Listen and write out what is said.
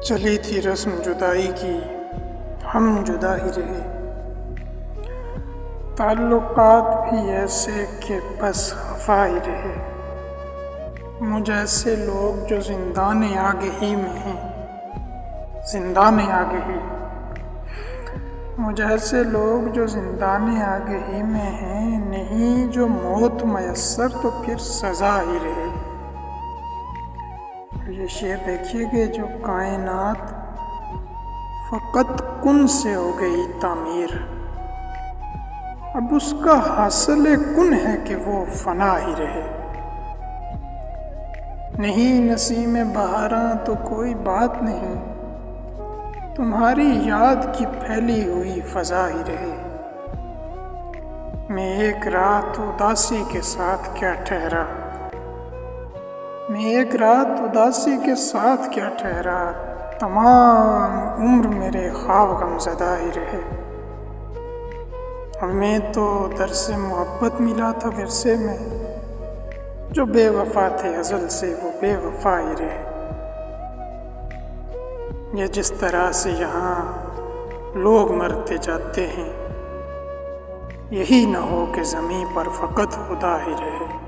چلی تھی رسم جدائی کی، ہم جدا ہی رہے۔ تعلقات بھی ایسے کہ بس خفا ہی رہے۔ مجھ ایسے لوگ جو زندان آگہی میں ہیں، زندان آگہی۔ مجھ ایسے لوگ جو زندان آگہی میں ہیں، نہیں جو موت میسر تو پھر سزا ہی رہے۔ یہ شعر دیکھیے کہ جو کائنات فقط کن سے ہو گئی تعمیر، اب اس کا حاصل کن ہے کہ وہ فنا ہی رہے۔ نہیں نسیم بہاراں تو کوئی بات نہیں، تمہاری یاد کی پھیلی ہوئی فضا ہی رہے۔ میں ایک رات اداسی کے ساتھ کیا ٹھہرا، میں ایک رات اداسی کے ساتھ کیا ٹھہرا، تمام عمر میرے خواب غم زدہ ہی رہے۔ ہمیں تو درس محبت ملا تھا ورثے میں، جو بے وفا تھے ازل سے وہ بے وفا ہی رہے۔ یہ جس طرح سے یہاں لوگ مرتے جاتے ہیں، یہی نہ ہو کہ زمین پر فقط خدا ہی رہے۔